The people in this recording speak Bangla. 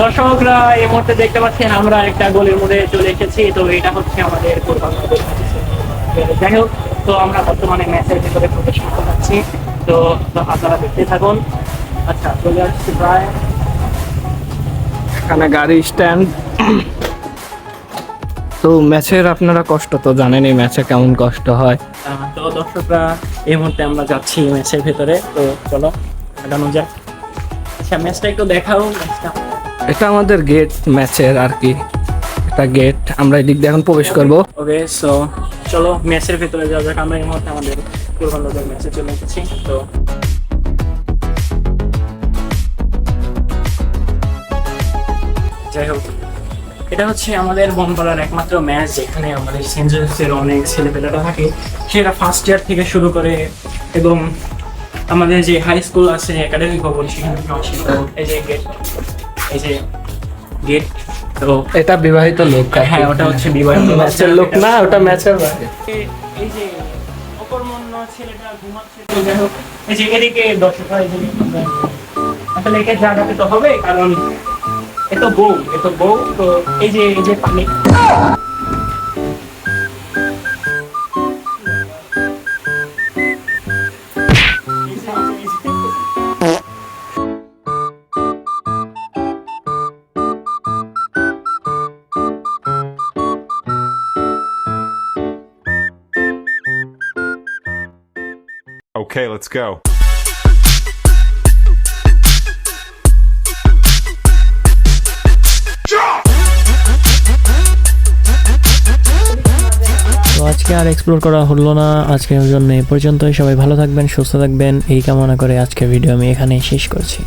দর্শকরা এই মুহূর্তে দেখতে পাচ্ছেন আমরা একটা গোলের মধ্যে চলে এসেছি। তো এটা হচ্ছে আমাদের পূর্বাঞ্চলের যাই হোক, তো আমরা বর্তমানে ম্যাচের ভিতরে প্রবেশ করতে পারছি। তো আপনারা দেখতে থাকুন। আচ্ছা, চলে আসছি প্রায় এখানে গাড়ি স্ট্যান্ড। তো ম্যাচের আপনারা কষ্ট তো জানেনই, ম্যাচে কেমন কষ্ট হয়। তো দর্শকরা এই মুহূর্তে আমরা যাচ্ছি ম্যাচের ভিতরে। তো চলো আগানো যাক। আচ্ছা, ম্যাচটা একটু দেখাও। ম্যাচটা এটা আমাদের গেট ম্যাচের আর কি, এটা গেট। আমরা এদিক দিয়ে এখন প্রবেশ করব। ওকে, সো চলো ম্যাচের ভিতরে যাওয়া যাক। আমরা এই মুহূর্তে আমাদের পূর্বাঞ্চলের ম্যাচে চলে এসেছি। তো যাই হোক, এটা হচ্ছে আমাদের বনপাড়ার একমাত্র ম্যাচ যেখানে আমাদের সেন্ট জোসেফের অনেক ছেলেপেলেরা থাকে। সেটা ফার্স্ট ইয়ার থেকে শুরু করে এবং আমাদের যে হাই স্কুল আছে, একাডেমি ভবন, সেখানে আসে। তো এই যে গেট, এই যে গেট। তো এটা বিবাহিত লোক। হ্যাঁ, ওটা হচ্ছে বিবাহিত ম্যাচের লোক না, ওটা ম্যাচের বাইরে। এই যে অকর্মণ্য ছেলেটা ঘুমাচ্ছে। তো যাই হোক, এই যে এদিকে দর্শকরা আসলে একে জাগাতে তো হবে, কারণ এত বউ তো এই যে পানি। Okay, let's go. তো আজকে আর এক্সপ্লোর করা হলো না, আজকের জন্য এ পর্যন্তই। সবাই ভালো থাকবেন, সুস্থ থাকবেন এই কামনা করে আজকের ভিডিও আমি এখানেই শেষ করছি।